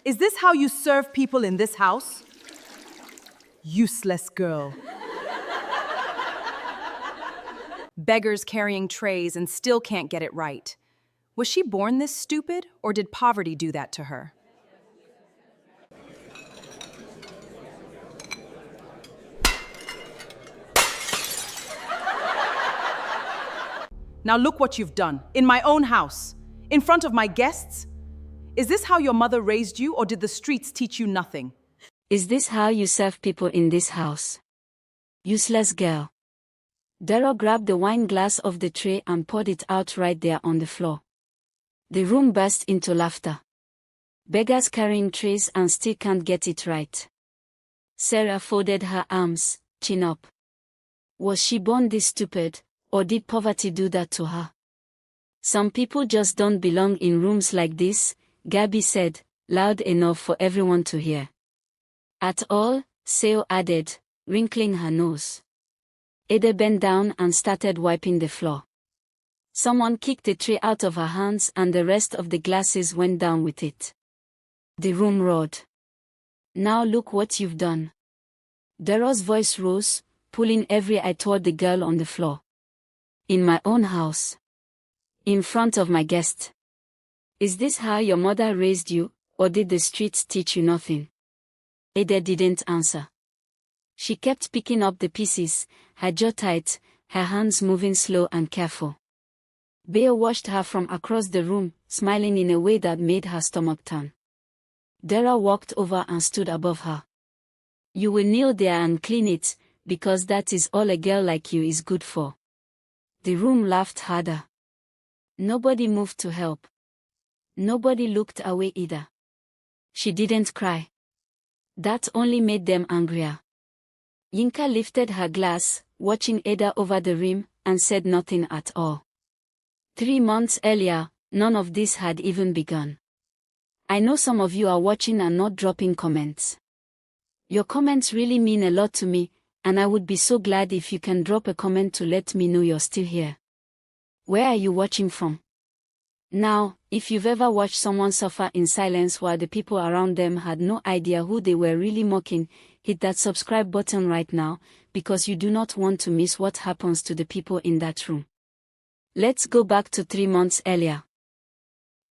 Is this how you serve people in this house? Useless girl. Beggars carrying trays and still can't get it right. Was she born this stupid, or did poverty do that to her? Now look what you've done, in my own house, in front of my guests. Is this how your mother raised you, or did the streets teach you nothing? Is this how you serve people in this house? Useless girl. Darrow grabbed the wine glass off the tray and poured it out right there on the floor. The room burst into laughter. Beggars carrying trays and still can't get it right. Sarah folded her arms, chin up. Was she born this stupid, or did poverty do that to her? Some people just don't belong in rooms like this, Gabby said, loud enough for everyone to hear. At all, Seo added, wrinkling her nose. Ada bent down and started wiping the floor. Someone kicked the tray out of her hands and the rest of the glasses went down with it. The room roared. Now look what you've done. Darrow's voice rose, pulling every eye toward the girl on the floor. In my own house. In front of my guest. Is this how your mother raised you, or did the streets teach you nothing? Ada didn't answer. She kept picking up the pieces, her jaw tight, her hands moving slow and careful. Bea watched her from across the room, smiling in a way that made her stomach turn. Darrow walked over and stood above her. You will kneel there and clean it, because that is all a girl like you is good for. The room laughed harder. Nobody moved to help. Nobody looked away either. She didn't cry. That only made them angrier. Yinka lifted her glass, watching Ada over the rim, and said nothing at all. 3 months earlier, none of this had even begun. I know some of you are watching and not dropping comments. Your comments really mean a lot to me, and I would be so glad if you can drop a comment to let me know you're still here. Where are you watching from? Now, if you've ever watched someone suffer in silence while the people around them had no idea who they were really mocking, hit that subscribe button right now, because you do not want to miss what happens to the people in that room. Let's go back to 3 months earlier.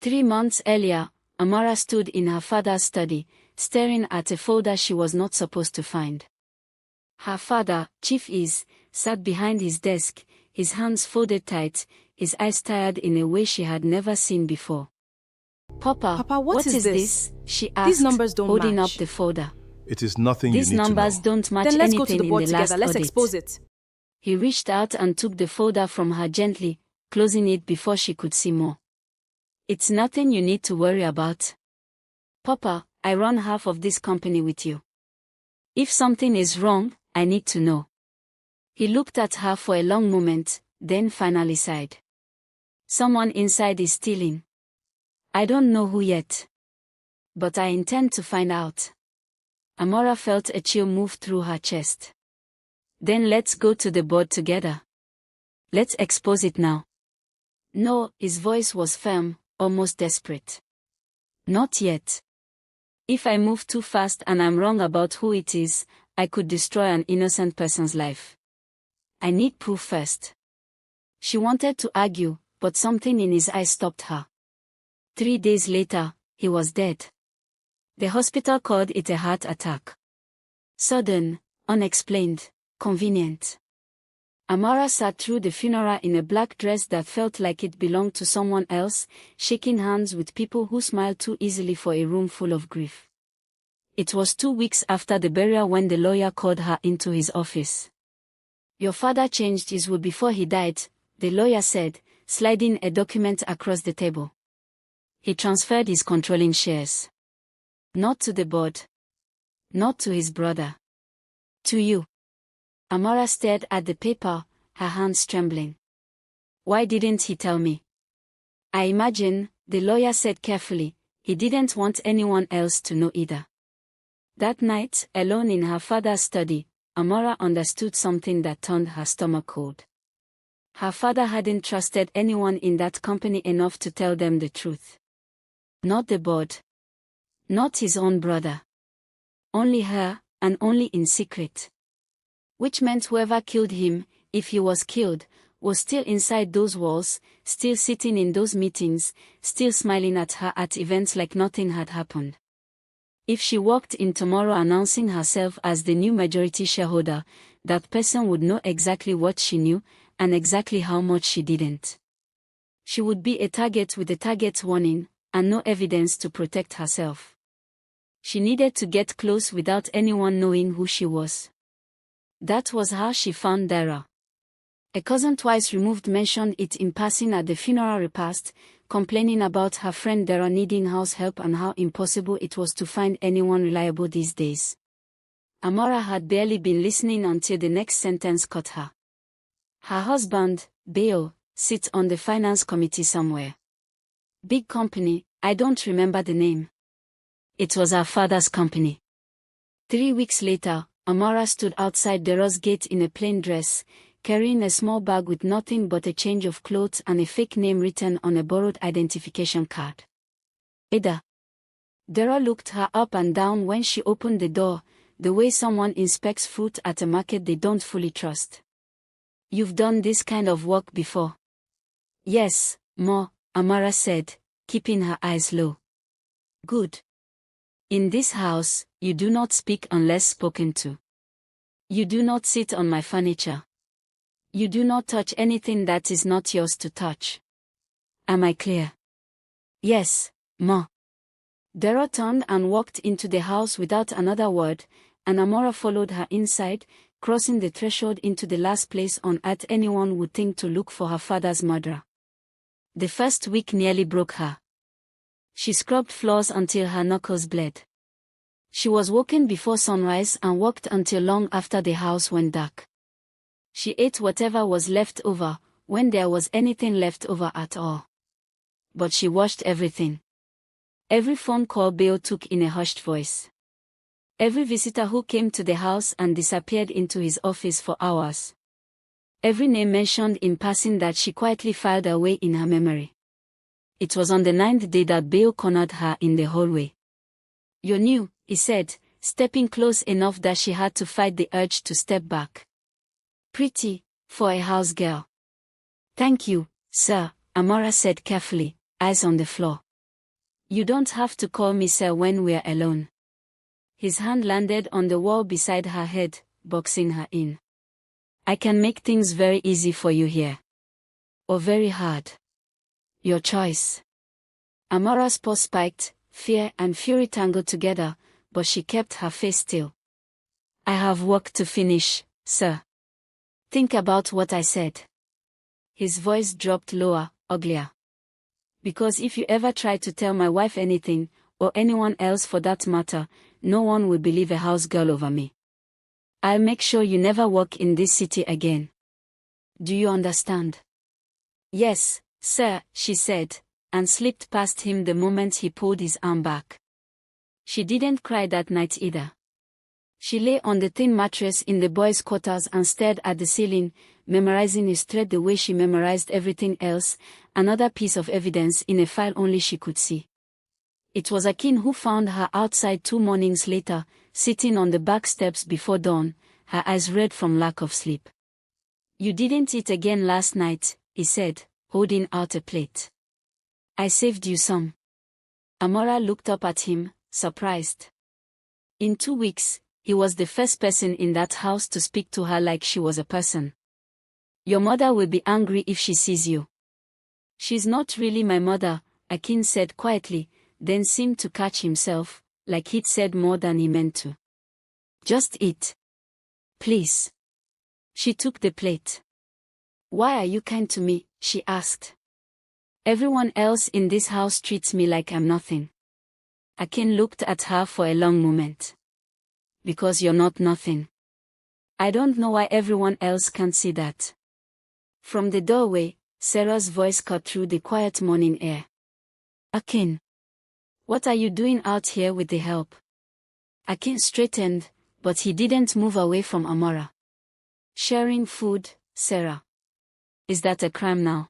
3 months earlier, Amara stood in her father's study, staring at a folder she was not supposed to find. Her father, Chief Is, sat behind his desk, his hands folded tight, his eyes tired in a way she had never seen before. Papa, what is this? She asked, These numbers don't holding match. up the folder. It is nothing These you need numbers to know. don't match Then let's anything go to the board in the together. last Let's audit. expose it. He reached out and took the folder from her gently, closing it before she could see more. It's nothing you need to worry about. Papa, I run half of this company with you. If something is wrong, I need to know. He looked at her for a long moment, then finally sighed. Someone inside is stealing. I don't know who yet. But I intend to find out. Amora felt a chill move through her chest. Then let's go to the board together. Let's expose it now. No, his voice was firm, almost desperate. Not yet. If I move too fast and I'm wrong about who it is, I could destroy an innocent person's life. I need proof first. She wanted to argue, but something in his eyes stopped her. 3 days later, he was dead. The hospital called it a heart attack. Sudden, unexplained, convenient. Amara sat through the funeral in a black dress that felt like it belonged to someone else, shaking hands with people who smiled too easily for a room full of grief. It was 2 weeks after the burial when the lawyer called her into his office. Your father changed his will before he died, the lawyer said, sliding a document across the table. He transferred his controlling shares. Not to the board. Not to his brother. To you. Amara stared at the paper, her hands trembling. Why didn't he tell me? I imagine, the lawyer said carefully, he didn't want anyone else to know either. That night, alone in her father's study, Amara understood something that turned her stomach cold. Her father hadn't trusted anyone in that company enough to tell them the truth. Not the board. Not his own brother. Only her, and only in secret. Which meant whoever killed him, if he was killed, was still inside those walls, still sitting in those meetings, still smiling at her at events like nothing had happened. If she walked in tomorrow announcing herself as the new majority shareholder, that person would know exactly what she knew, and exactly how much she didn't. She would be a target with a target's warning, and no evidence to protect herself. She needed to get close without anyone knowing who she was. That was how she found Dara. A cousin twice removed mentioned it in passing at the funeral repast, complaining about her friend Dara needing house help and how impossible it was to find anyone reliable these days. Amora had barely been listening until the next sentence caught her. Her husband, Beo, sits on the finance committee somewhere. Big company, I don't remember the name. It was her father's company. 3 weeks later, Amora stood outside Dara's gate in a plain dress, carrying a small bag with nothing but a change of clothes and a fake name written on a borrowed identification card. Ada. Dara looked her up and down when she opened the door, the way someone inspects fruit at a market they don't fully trust. You've done this kind of work before? Yes, Ma, Amara said, keeping her eyes low. Good. In this house, you do not speak unless spoken to. You do not sit on my furniture. You do not touch anything that is not yours to touch. Am I clear? Yes, Ma. Dara turned and walked into the house without another word, and Amora followed her inside, crossing the threshold into the last place on earth anyone would think to look for her father's murderer. The first week nearly broke her. She scrubbed floors until her knuckles bled. She was woken before sunrise and worked until long after the house went dark. She ate whatever was left over, when there was anything left over at all. But she watched everything. Every phone call Beo took in a hushed voice. Every visitor who came to the house and disappeared into his office for hours. Every name mentioned in passing that she quietly filed away in her memory. It was on the 9th day that Beo cornered her in the hallway. "You're new," he said, stepping close enough that she had to fight the urge to step back. "Pretty, for a house girl." "Thank you, sir," Amora said carefully, eyes on the floor. "You don't have to call me sir when we're alone." His hand landed on the wall beside her head, boxing her in. "I can make things very easy for you here. Or very hard. Your choice." Amora's paw spiked, fear and fury tangled together, but she kept her face still. "I have work to finish, sir. Think about what I said." His voice dropped lower, uglier. "Because if you ever try to tell my wife anything, or anyone else for that matter, no one will believe a house girl over me. I'll make sure you never walk in this city again. Do you understand?" "Yes, sir," she said, and slipped past him the moment he pulled his arm back. She didn't cry that night either. She lay on the thin mattress in the boys' quarters and stared at the ceiling, memorizing his threat the way she memorized everything else, another piece of evidence in a file only she could see. It was Akin who found her outside 2 mornings later, sitting on the back steps before dawn, her eyes red from lack of sleep. "You didn't eat again last night," he said, holding out a plate. "I saved you some." Amora looked up at him, surprised. In 2 weeks, he was the first person in that house to speak to her like she was a person. "Your mother will be angry if she sees you." "She's not really my mother," Akin said quietly, then seemed to catch himself, like he'd said more than he meant to. "Just eat. Please." She took the plate. "Why are you kind to me?" she asked. "Everyone else in this house treats me like I'm nothing." Akin looked at her for a long moment. "Because you're not nothing. I don't know why everyone else can't see that." From the doorway, Sarah's voice cut through the quiet morning air. "Akin. What are you doing out here with the help?" Akin straightened, but he didn't move away from Amora. "Sharing food, Sarah. Is that a crime now?"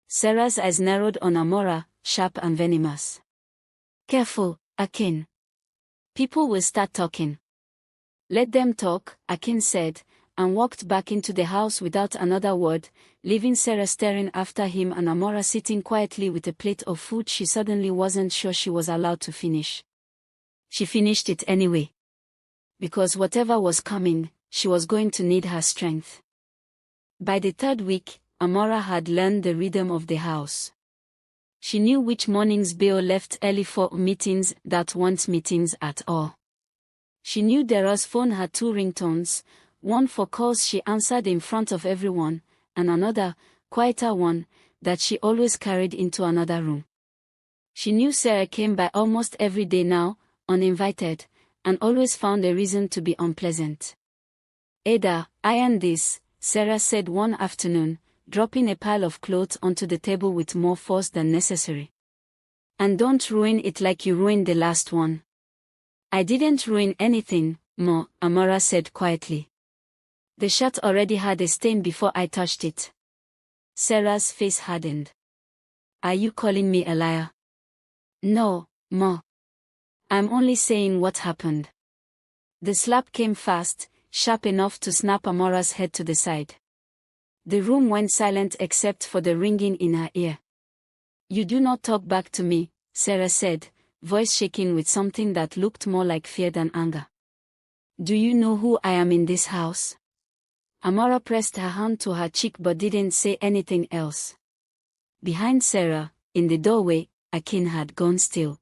Sarah's eyes narrowed on Amora, sharp and venomous. "Careful," Akin. People will start talking. Let them talk, Akin said, and walked back into the house without another word, leaving Sarah staring after him and Amora sitting quietly with a plate of food she suddenly wasn't sure she was allowed to finish. She finished it anyway. Because whatever was coming, she was going to need her strength. By the third week, Amora had learned the rhythm of the house. She knew which mornings Beo left early for meetings that weren't meetings at all. She knew Dara's phone had two ringtones, one for calls she answered in front of everyone, and another, quieter one, that she always carried into another room. She knew Sarah came by almost every day now, uninvited, and always found a reason to be unpleasant. Ada, iron this, Sarah said one afternoon, dropping a pile of clothes onto the table with more force than necessary. And don't ruin it like you ruined the last one. I didn't ruin anything, Ma, Amora said quietly. The shirt already had a stain before I touched it. Sarah's face hardened. Are you calling me a liar? No, Ma. I'm only saying what happened. The slap came fast, sharp enough to snap Amora's head to the side. The room went silent except for the ringing in her ear. You do not talk back to me, Sarah said, voice shaking with something that looked more like fear than anger. Do you know who I am in this house? Amora pressed her hand to her cheek but didn't say anything else. Behind Sarah, in the doorway, Akin had gone still.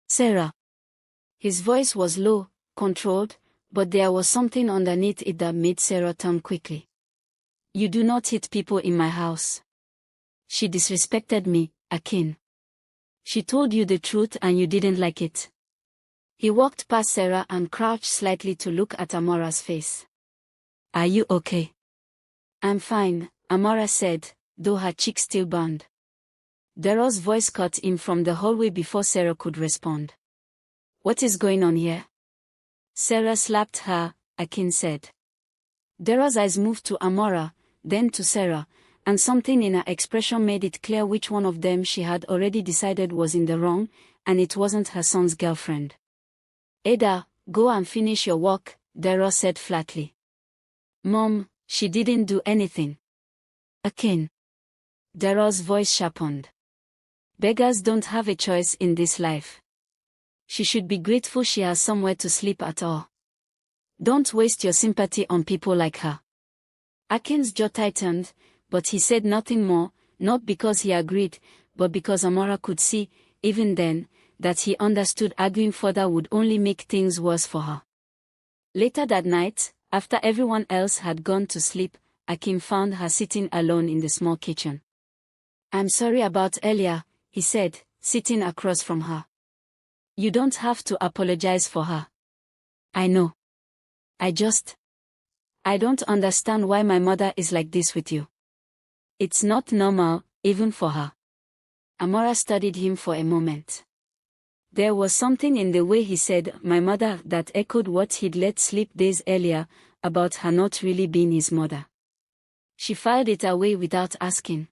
Sarah. His voice was low, controlled, but there was something underneath it that made Sarah turn quickly. You do not hit people in my house. She disrespected me, Akin. She told you the truth and you didn't like it. He walked past Sarah and crouched slightly to look at Amora's face. Are you okay? I'm fine, Amora said, though her cheek still burned. Darrow's voice cut in from the hallway before Sarah could respond. What is going on here? Sarah slapped her, Akin said. Darrow's eyes moved to Amora, then to Sarah, and something in her expression made it clear which one of them she had already decided was in the wrong, and it wasn't her son's girlfriend. Ada, go and finish your work, Darrow said flatly. Mom, she didn't do anything. Akin. Darrow's voice sharpened. Beggars don't have a choice in this life. She should be grateful she has somewhere to sleep at all. Don't waste your sympathy on people like her. Akin's jaw tightened, but he said nothing more, not because he agreed, but because Amora could see, even then, that he understood arguing further would only make things worse for her. Later that night, after everyone else had gone to sleep, Akin found her sitting alone in the small kitchen. I'm sorry about earlier, he said, sitting across from her. You don't have to apologize for her. I know. I don't understand why my mother is like this with you. It's not normal, even for her. Amora studied him for a moment. There was something in the way he said my mother that echoed what he'd let slip days earlier, about her not really being his mother. She filed it away without asking.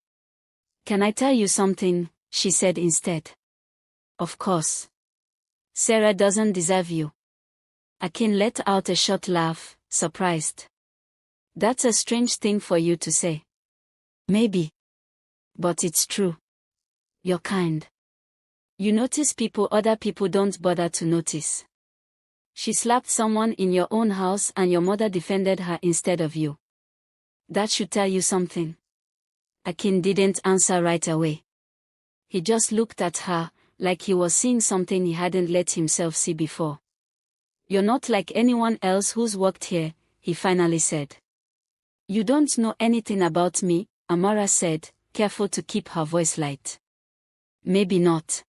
Can I tell you something? She said instead. Of course. Sarah doesn't deserve you. Akin let out a short laugh, surprised. That's a strange thing for you to say. Maybe. But it's true. You're kind. You notice people other people don't bother to notice. She slapped someone in your own house and your mother defended her instead of you. That should tell you something. Akin didn't answer right away. He just looked at her, like he was seeing something he hadn't let himself see before. You're not like anyone else who's worked here, he finally said. You don't know anything about me, Amora said, careful to keep her voice light. Maybe not.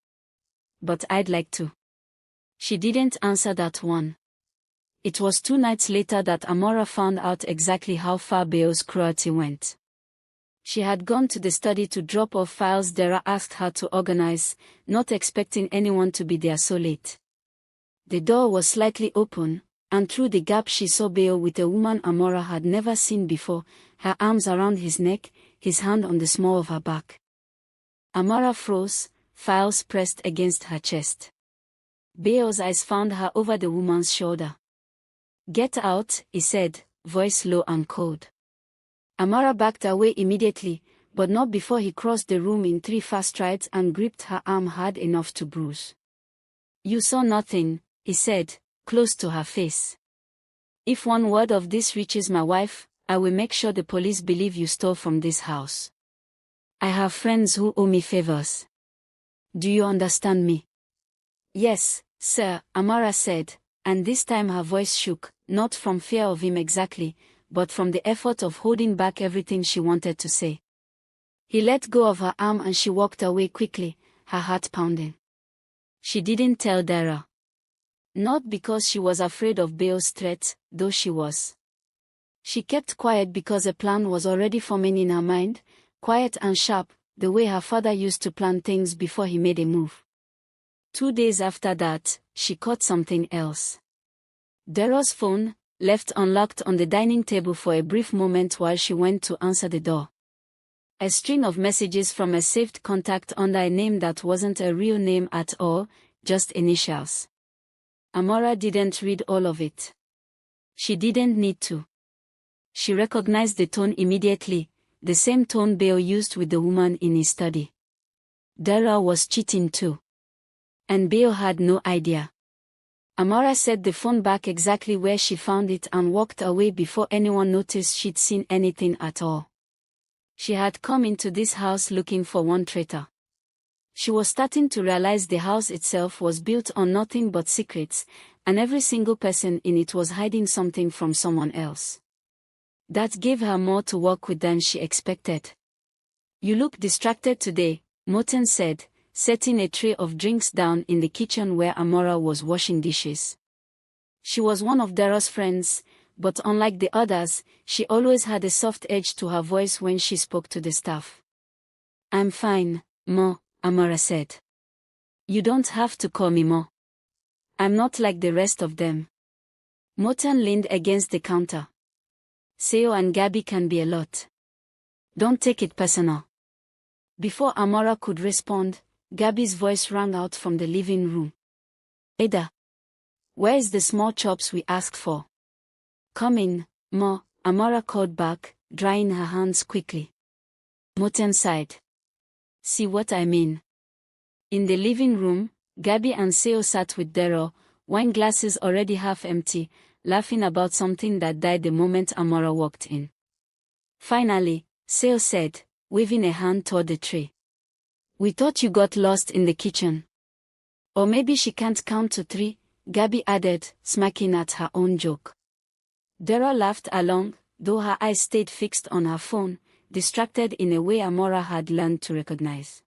But I'd like to. She didn't answer that one. It was 2 nights later that Amora found out exactly how far Beo's cruelty went. She had gone to the study to drop off files Dara asked her to organize, not expecting anyone to be there so late. The door was slightly open, and through the gap she saw Beo with a woman Amora had never seen before, her arms around his neck, his hand on the small of her back. Amora froze, files pressed against her chest. Beo's eyes found her over the woman's shoulder. "Get out," he said, voice low and cold. Amara backed away immediately, but not before he crossed the room in 3 fast strides and gripped her arm hard enough to bruise. "You saw nothing," he said, close to her face. "If one word of this reaches my wife, I will make sure the police believe you stole from this house. I have friends who owe me favors. Do you understand me?" "Yes, sir," Amara said, and this time her voice shook, not from fear of him exactly, but from the effort of holding back everything she wanted to say. He let go of her arm and she walked away quickly, her heart pounding. She didn't tell Dara. Not because she was afraid of Beo's threat, though she was. She kept quiet because a plan was already forming in her mind, quiet and sharp, the way her father used to plan things before he made a move. 2 days after that, she caught something else. Dara's phone, left unlocked on the dining table for a brief moment while she went to answer the door. A string of messages from a saved contact under a name that wasn't a real name at all, just initials. Amara didn't read all of it. She didn't need to. She recognized the tone immediately, the same tone Beo used with the woman in his study. Dara was cheating too. And Beo had no idea. Amara set the phone back exactly where she found it and walked away before anyone noticed she'd seen anything at all. She had come into this house looking for one traitor. She was starting to realize the house itself was built on nothing but secrets, and every single person in it was hiding something from someone else. That gave her more to work with than she expected. "You look distracted today," Morton said, setting a tray of drinks down in the kitchen where Amara was washing dishes. She was one of Dara's friends, but unlike the others, she always had a soft edge to her voice when she spoke to the staff. "I'm fine, Ma," Amara said. "You don't have to call me Ma. I'm not like the rest of them." Morton leaned against the counter. "Seo and Gabby can be a lot. Don't take it personal." Before Amara could respond, Gabby's voice rang out from the living room. "Ada, where is the small chops we asked for?" "Come in, Ma," Amara called back, drying her hands quickly. Morton sighed. "See what I mean?" In the living room, Gabby and Seo sat with Dara, wine glasses already half empty, laughing about something that died the moment Amara walked in. Finally, Seo said, waving a hand toward the tray. "We thought you got lost in the kitchen." "Or maybe she can't count to 3, Gabby added, smacking at her own joke. Dara laughed along, though her eyes stayed fixed on her phone, distracted in a way Amara had learned to recognize.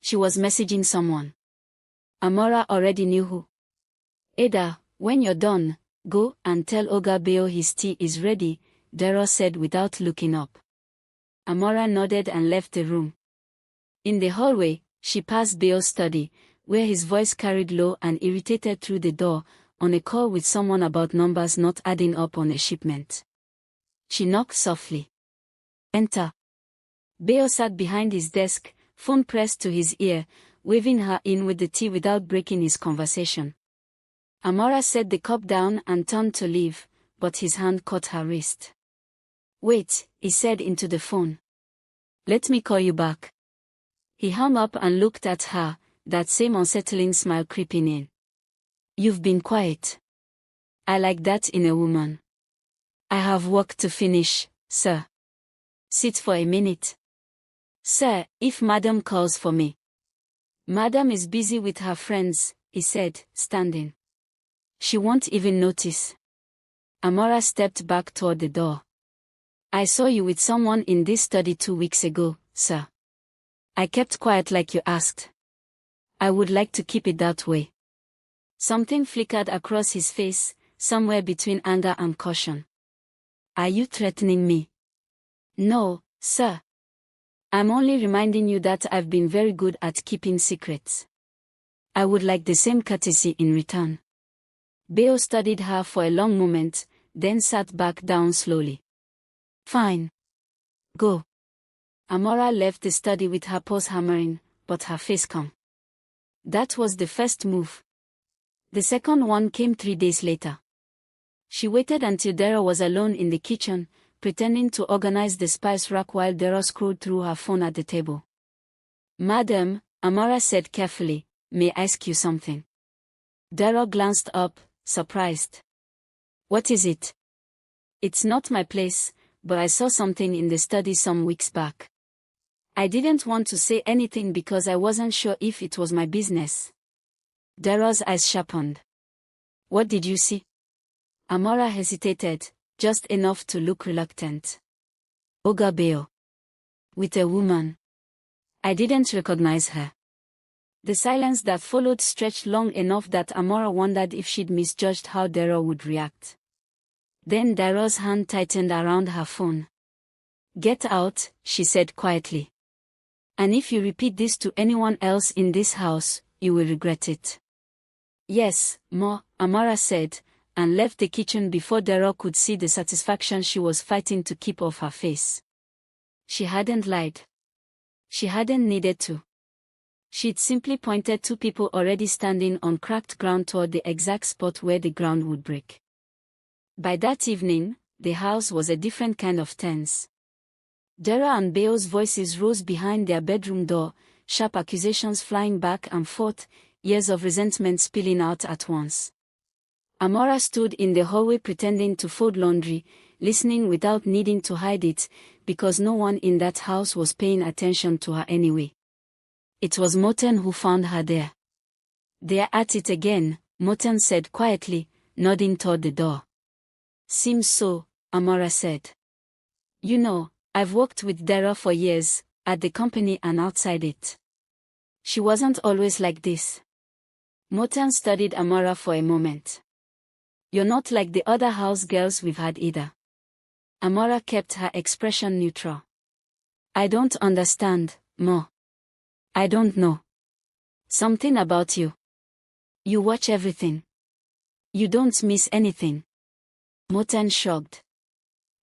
She was messaging someone. Amara already knew who. "Ada, when you're done, go and tell Oga Beo his tea is ready," Dara said without looking up. Amara nodded and left the room. In the hallway, she passed Beo's study, where his voice carried low and irritated through the door, on a call with someone about numbers not adding up on a shipment. She knocked softly. "Enter." Beo sat behind his desk, phone pressed to his ear, waving her in with the tea without breaking his conversation. Amara set the cup down and turned to leave, but his hand caught her wrist. "Wait," he said into the phone. "Let me call you back." He hung up and looked at her, that same unsettling smile creeping in. "You've been quiet. I like that in a woman." "I have work to finish, sir." "Sit for a minute." "Sir, if Madam calls for me." "Madam is busy with her friends," he said, standing. "She won't even notice." Amara stepped back toward the door. "I saw you with someone in this study 2 weeks ago, sir. I kept quiet like you asked. I would like to keep it that way." Something flickered across his face, somewhere between anger and caution. "Are you threatening me?" "No, sir. I'm only reminding you that I've been very good at keeping secrets. I would like the same courtesy in return." Beo studied her for a long moment, then sat back down slowly. "Fine. Go." Amara left the study with her paws hammering, but her face calm. That was the first move. The second one came 3 days later. She waited until Dara was alone in the kitchen, pretending to organize the spice rack while Dara scrolled through her phone at the table. "Madam," Amara said carefully, "may I ask you something?" Dara glanced up, surprised. "What is it?" "It's not my place, but I saw something in the study some weeks back. I didn't want to say anything because I wasn't sure if it was my business." Dara's eyes sharpened. "What did you see?" Amara hesitated, just enough to look reluctant. "Ogabeo. With a woman. I didn't recognize her." The silence that followed stretched long enough that Amara wondered if she'd misjudged how Dara would react. Then Dara's hand tightened around her phone. "Get out," she said quietly. "And if you repeat this to anyone else in this house, you will regret it." "Yes, Ma," Amara said, and left the kitchen before Dara could see the satisfaction she was fighting to keep off her face. She hadn't lied. She hadn't needed to. She'd simply pointed to people already standing on cracked ground toward the exact spot where the ground would break. By that evening, the house was a different kind of tense. Dara and Beo's voices rose behind their bedroom door, sharp accusations flying back and forth, years of resentment spilling out at once. Amara stood in the hallway pretending to fold laundry, listening without needing to hide it, because no one in that house was paying attention to her anyway. It was Morten who found her there. "They're at it again," Morten said quietly, nodding toward the door. "Seems so," Amara said. "You know, I've worked with Dara for years, at the company and outside it. She wasn't always like this." Morten studied Amara for a moment. "You're not like the other house girls we've had either." Amara kept her expression neutral. "I don't understand, Mo. I don't know. Something about you. You watch everything. You don't miss anything." Morten shrugged.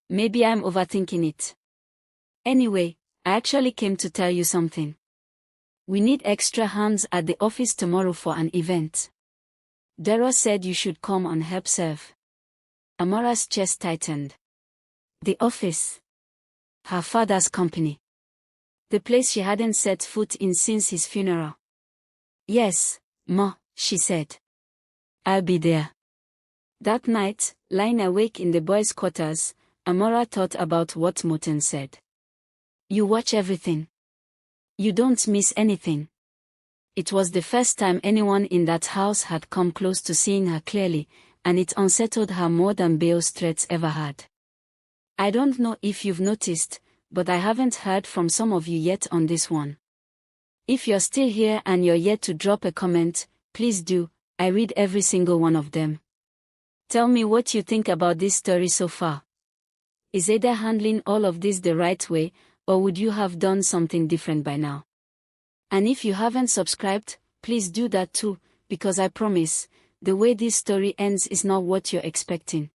"Maybe I'm overthinking it. Anyway, I actually came to tell you something. We need extra hands at the office tomorrow for an event. Dara said you should come and help serve." Amara's chest tightened. The office. Her father's company. The place she hadn't set foot in since his funeral. "Yes, Ma," she said. "I'll be there." That night, lying awake in the boys' quarters, Amara thought about what Morten said. "You watch everything. You don't miss anything." It was the first time anyone in that house had come close to seeing her clearly, and it unsettled her more than Beo's threats ever had. "I don't know if you've noticed, but I haven't heard from some of you yet on this one. If you're still here and you're yet to drop a comment, please do. I read every single one of them. Tell me what you think about this story so far. Is Ada handling all of this the right way, or would you have done something different by now? And if you haven't subscribed, please do that too, because I promise, the way this story ends is not what you're expecting."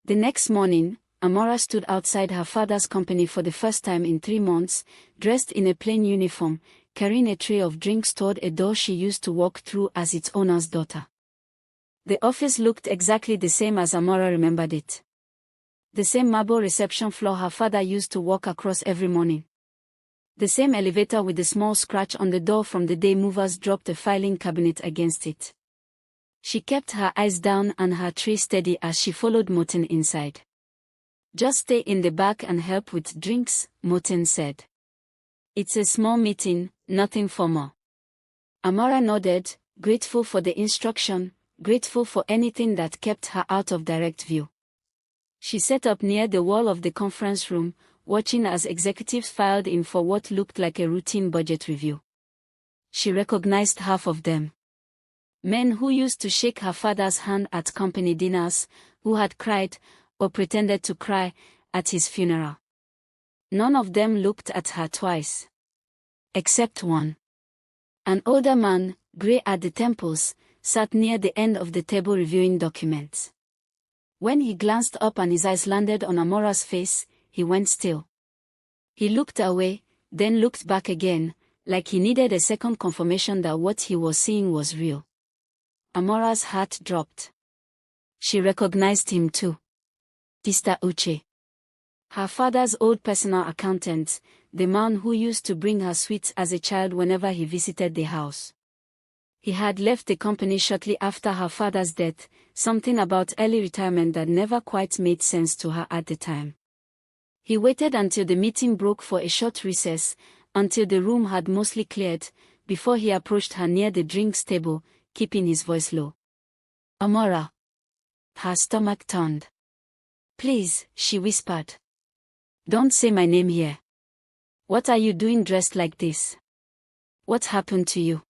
The next morning, Amara stood outside her father's company for the first time in 3 months, dressed in a plain uniform, carrying a tray of drinks toward a door she used to walk through as its owner's daughter. The office looked exactly the same as Amara remembered it. The same marble reception floor her father used to walk across every morning. The same elevator with the small scratch on the door from the day movers dropped a filing cabinet against it. She kept her eyes down and her tray steady as she followed Morten inside. "Just stay in the back and help with drinks," Morten said. "It's a small meeting, nothing formal." Amara nodded, grateful for the instruction, grateful for anything that kept her out of direct view. She sat up near the wall of the conference room, watching as executives filed in for what looked like a routine budget review. She recognized half of them. Men who used to shake her father's hand at company dinners, who had cried, or pretended to cry, at his funeral. None of them looked at her twice. Except one. An older man, grey at the temples, sat near the end of the table reviewing documents. When he glanced up and his eyes landed on Amora's face, he went still. He looked away, then looked back again, like he needed a second confirmation that what he was seeing was real. Amora's heart dropped. She recognized him too. Mr. Uche. Her father's old personal accountant, the man who used to bring her sweets as a child whenever he visited the house. He had left the company shortly after her father's death, something about early retirement that never quite made sense to her at the time. He waited until the meeting broke for a short recess, until the room had mostly cleared, before he approached her near the drinks table, keeping his voice low. Amora. Her stomach turned. Please, she whispered. Don't say my name here. What are you doing dressed like this? What happened to you?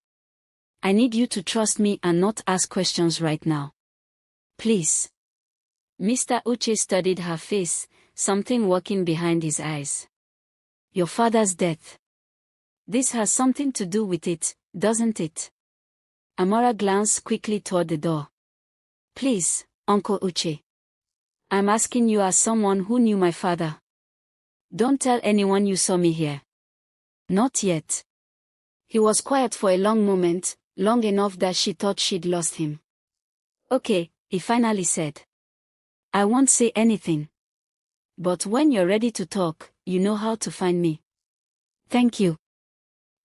I need you to trust me and not ask questions right now. Please. Mr. Uche studied her face, something working behind his eyes. Your father's death. This has something to do with it, doesn't it? Amora glanced quickly toward the door. Please, Uncle Uche. I'm asking you as someone who knew my father. Don't tell anyone you saw me here. Not yet. He was quiet for a long moment, long enough that she thought she'd lost him. Okay, he finally said. I won't say anything. But when you're ready to talk, you know how to find me. Thank you.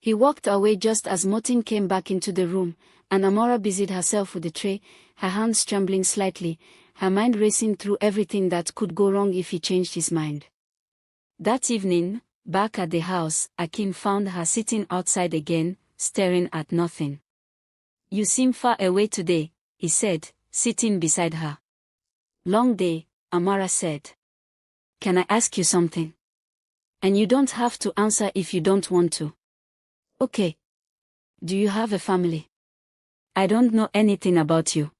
He walked away just as Martin came back into the room, and Amora busied herself with the tray, her hands trembling slightly, her mind racing through everything that could go wrong if he changed his mind. That evening, back at the house, Akin found her sitting outside again, staring at nothing. You seem far away today, he said, sitting beside her. Long day, Amora said. Can I ask you something? And you don't have to answer if you don't want to. Okay. Do you have a family? I don't know anything about you.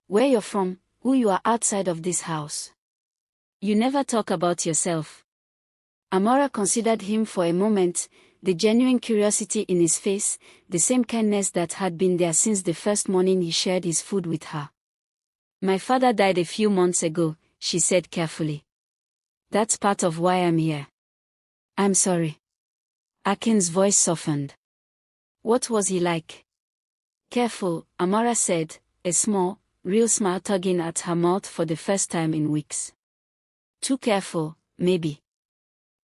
Where you're from, who you are outside of this house. You never talk about yourself. Amora considered him for a moment, the genuine curiosity in his face, the same kindness that had been there since the first morning he shared his food with her. My father died a few months ago, she said carefully. That's part of why I'm here. I'm sorry. Akin's voice softened. What was he like? Careful, Amora said, a small, real smile tugging at her mouth for the first time in weeks. Too careful, maybe.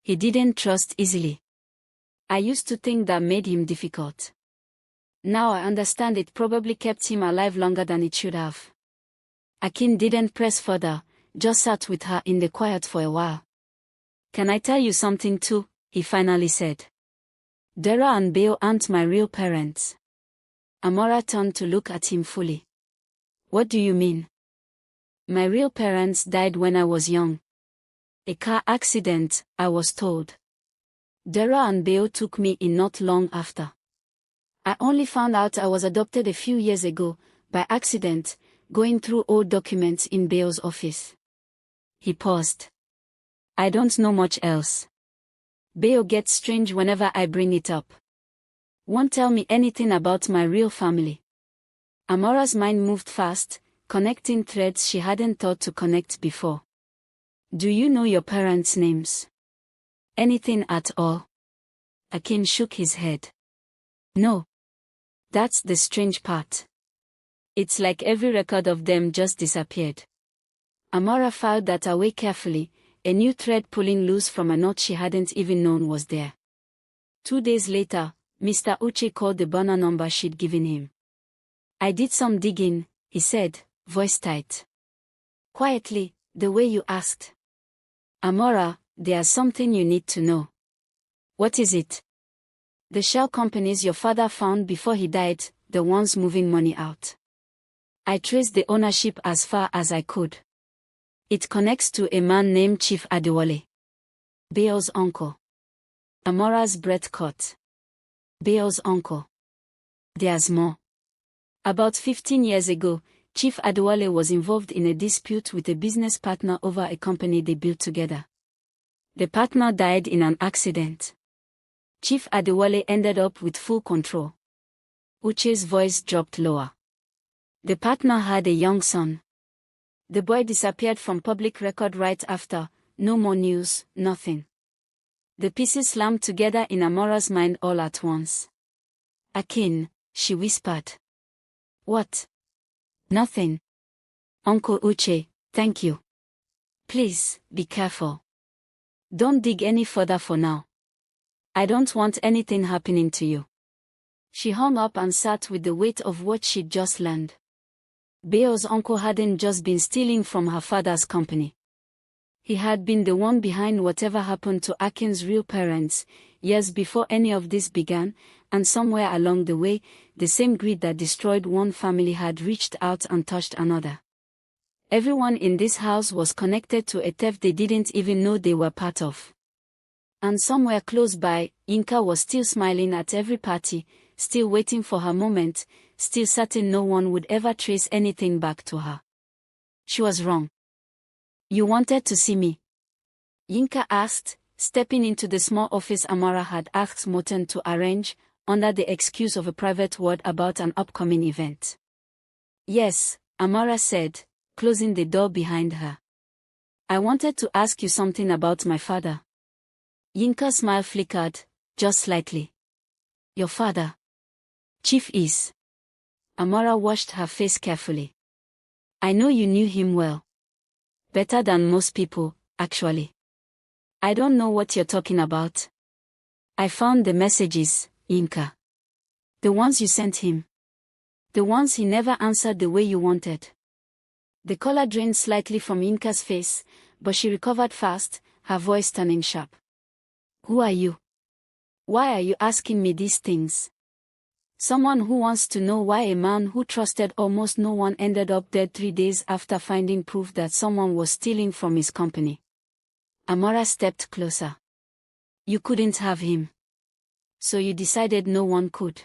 He didn't trust easily. I used to think that made him difficult. Now I understand it probably kept him alive longer than it should have. Akin didn't press further, just sat with her in the quiet for a while. Can I tell you something too? He finally said. Dara and Beo aren't my real parents. Amora turned to look at him fully. What do you mean? My real parents died when I was young. A car accident, I was told. Dara and Beo took me in not long after. I only found out I was adopted a few years ago, by accident, going through old documents in Beo's office. He paused. I don't know much else. Beo gets strange whenever I bring it up. Won't tell me anything about my real family. Amora's mind moved fast, connecting threads she hadn't thought to connect before. Do you know your parents' names? Anything at all? Akin shook his head. No. That's the strange part. It's like every record of them just disappeared. Amora filed that away carefully, a new thread pulling loose from a knot she hadn't even known was there. 2 days later, Mr. Uche called the burner number she'd given him. I did some digging, he said, voice tight. Quietly, the way you asked. Amora, there's something you need to know. What is it? The shell companies your father found before he died, the ones moving money out. I traced the ownership as far as I could. It connects to a man named Chief Adewale. Beo's uncle. Amora's breath caught. Beo's uncle. There's more. About 15 years ago, Chief Adewale was involved in a dispute with a business partner over a company they built together. The partner died in an accident. Chief Adewale ended up with full control. Uche's voice dropped lower. The partner had a young son. The boy disappeared from public record right after, no more news, nothing. The pieces slammed together in Amora's mind all at once. Akin, she whispered. What? Nothing. Uncle Uche, thank you. Please, be careful. Don't dig any further for now. I don't want anything happening to you. She hung up and sat with the weight of what she'd just learned. Beo's uncle hadn't just been stealing from her father's company. He had been the one behind whatever happened to Akin's real parents, years before any of this began, and somewhere along the way, the same greed that destroyed one family had reached out and touched another. Everyone in this house was connected to a theft they didn't even know they were part of. And somewhere close by, Yinka was still smiling at every party, still waiting for her moment, still certain no one would ever trace anything back to her. She was wrong. You wanted to see me? Yinka asked, stepping into the small office Amara had asked Morton to arrange, under the excuse of a private word about an upcoming event. Yes, Amara said, closing the door behind her. I wanted to ask you something about my father. Yinka's smile flickered, just slightly. Your father? Chief is. Amara washed her face carefully. I know you knew him well. Better than most people, actually. I don't know what you're talking about. I found the messages, Yinka. The ones you sent him. The ones he never answered the way you wanted. The color drained slightly from Yinka's face, but she recovered fast, her voice turning sharp. Who are you? Why are you asking me these things? Someone who wants to know why a man who trusted almost no one ended up dead 3 days after finding proof that someone was stealing from his company. Amara stepped closer. You couldn't have him. So you decided no one could.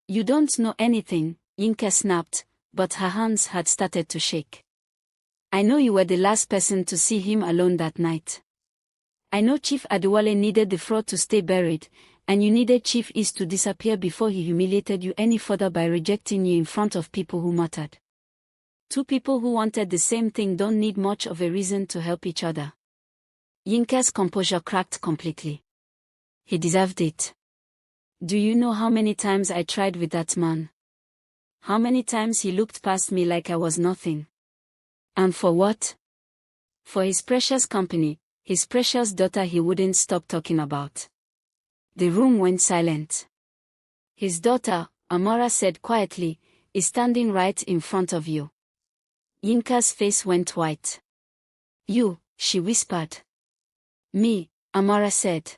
You don't know anything, Yinka snapped, but her hands had started to shake. I know you were the last person to see him alone that night. I know Chief Adewale needed the fraud to stay buried, and you needed Chief East to disappear before he humiliated you any further by rejecting you in front of people who mattered. Two people who wanted the same thing don't need much of a reason to help each other. Yinka's composure cracked completely. He deserved it. Do you know how many times I tried with that man? How many times he looked past me like I was nothing? And for what? For his precious company, his precious daughter he wouldn't stop talking about. The room went silent. His daughter, Amara said quietly, is standing right in front of you. Yinka's face went white. You, she whispered. Me, Amara said.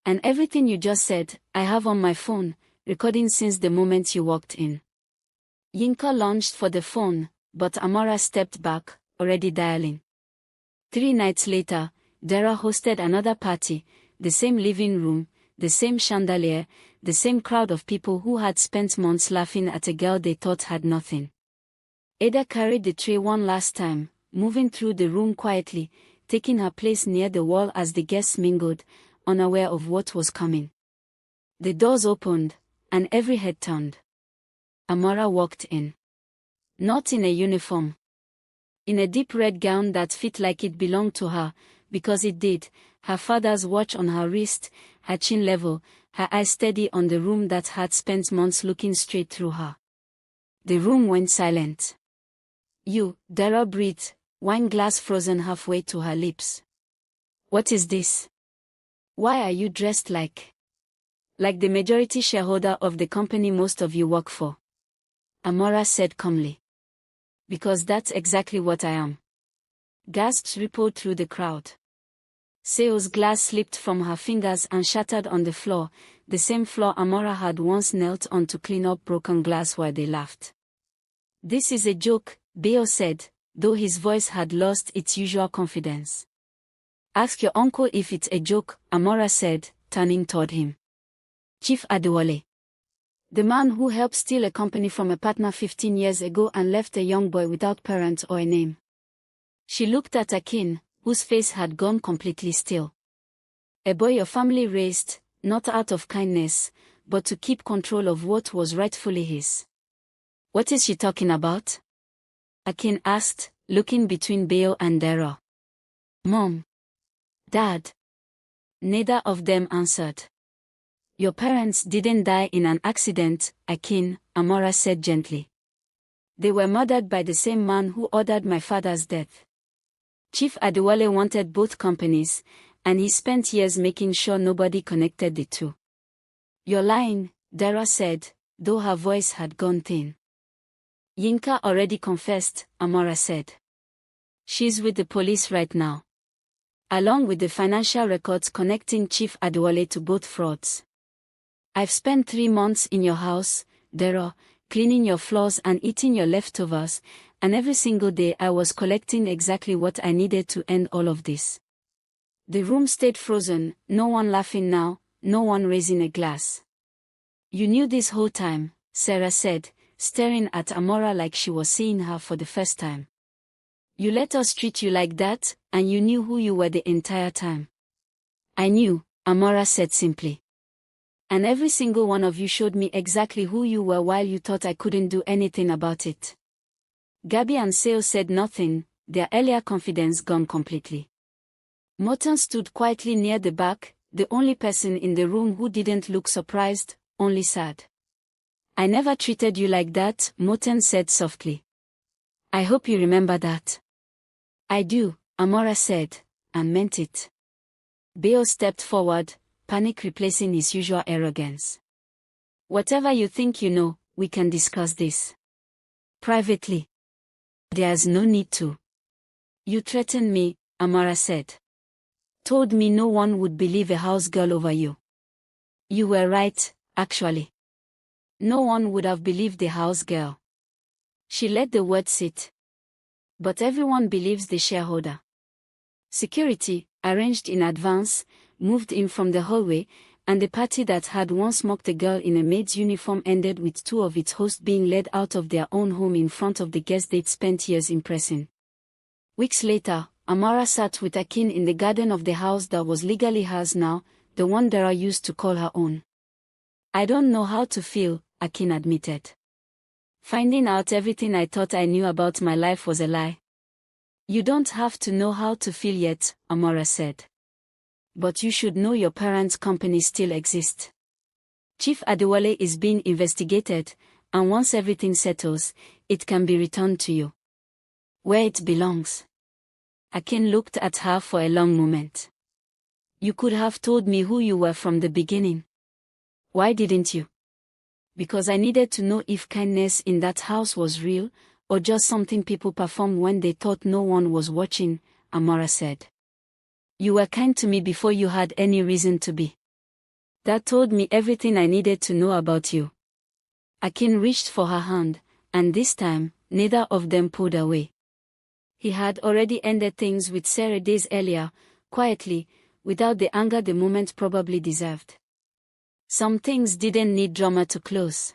And everything you just said, I have on my phone, recording since the moment you walked in. Yinka lunged for the phone, but Amara stepped back, already dialing. 3 nights later, Dara hosted another party, the same living room, the same chandelier, the same crowd of people who had spent months laughing at a girl they thought had nothing. Ada carried the tray one last time, moving through the room quietly, taking her place near the wall as the guests mingled, unaware of what was coming. The doors opened, and every head turned. Amara walked in. Not in a uniform. In a deep red gown that fit like it belonged to her, because it did, her father's watch on her wrist, her chin level, her eyes steady on the room that had spent months looking straight through her. The room went silent. You, Dara breathed, wine glass frozen halfway to her lips. What is this? Why are you dressed like the majority shareholder of the company most of you work for? Amara said calmly. Because that's exactly what I am. Gasps rippled through the crowd. Sales glass slipped from her fingers and shattered on the floor, the same floor Amara had once knelt on to clean up broken glass while they laughed. This is a joke, Beo said, though his voice had lost its usual confidence. Ask your uncle if it's a joke, Amara said, turning toward him. Chief Adewale. The man who helped steal a company from a partner 15 years ago and left a young boy without parents or a name. She looked at Akin, whose face had gone completely still. A boy your family raised, not out of kindness, but to keep control of what was rightfully his. What is she talking about? Akin asked, looking between Beo and Dara. Mom. Dad. Neither of them answered. Your parents didn't die in an accident, Akin, Amara said gently. They were murdered by the same man who ordered my father's death. Chief Adewale wanted both companies, and he spent years making sure nobody connected the two. You're lying, Dara said, though her voice had gone thin. Yinka already confessed, Amora said. She's with the police right now, along with the financial records connecting Chief Adewale to both frauds. I've spent 3 months in your house, Dara, cleaning your floors and eating your leftovers, and every single day I was collecting exactly what I needed to end all of this. The room stayed frozen, no one laughing now, no one raising a glass. You knew this whole time, Sarah said, staring at Amora like she was seeing her for the first time. You let us treat you like that, and you knew who you were the entire time. I knew, Amora said simply. And every single one of you showed me exactly who you were while you thought I couldn't do anything about it. Gabby and Seo said nothing, their earlier confidence gone completely. Morton stood quietly near the back, the only person in the room who didn't look surprised, only sad. I never treated you like that, Morton said softly. I hope you remember that. I do, Amora said, and meant it. Beo stepped forward, panic replacing his usual arrogance. Whatever you think you know, we can discuss this privately. There's no need to. You threatened me, Amora said. Told me no one would believe a house girl over you. You were right, actually. No one would have believed the house girl. She let the word sit. But everyone believes the shareholder. Security, arranged in advance, moved in from the hallway, and the party that had once mocked a girl in a maid's uniform ended with 2 of its hosts being led out of their own home in front of the guests they'd spent years impressing. Weeks later, Amara sat with Akin in the garden of the house that was legally hers now, the one Dara used to call her own. I don't know how to feel, Akin admitted. Finding out everything I thought I knew about my life was a lie. You don't have to know how to feel yet, Amora said. But you should know your parents' company still exists. Chief Adewale is being investigated, and once everything settles, it can be returned to you. Where it belongs. Akin looked at her for a long moment. You could have told me who you were from the beginning. Why didn't you? Because I needed to know if kindness in that house was real, or just something people performed when they thought no one was watching, Amora said. You were kind to me before you had any reason to be. That told me everything I needed to know about you. Akin reached for her hand, and this time, neither of them pulled away. He had already ended things with Sarah days earlier, quietly, without the anger the moment probably deserved. Some things didn't need drama to close.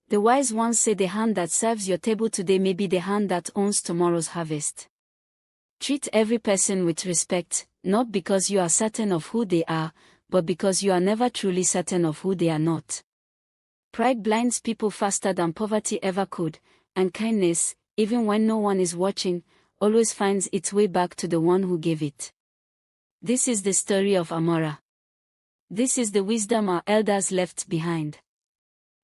The wise ones say the hand that serves your table today may be the hand that owns tomorrow's harvest. Treat every person with respect, not because you are certain of who they are, but because you are never truly certain of who they are not. Pride blinds people faster than poverty ever could, and kindness, even when no one is watching, always finds its way back to the one who gave it. This is the story of Amora. This is the wisdom our elders left behind.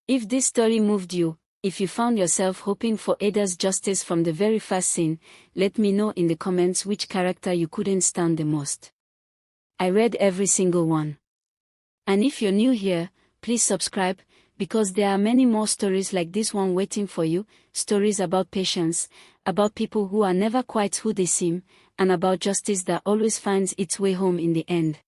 If this story moved you, if you found yourself hoping for Ada's justice from the very first scene, let me know in the comments which character you couldn't stand the most. I read every single one. And if you're new here, please subscribe, because there are many more stories like this one waiting for you, stories about patience, about people who are never quite who they seem, and about justice that always finds its way home in the end.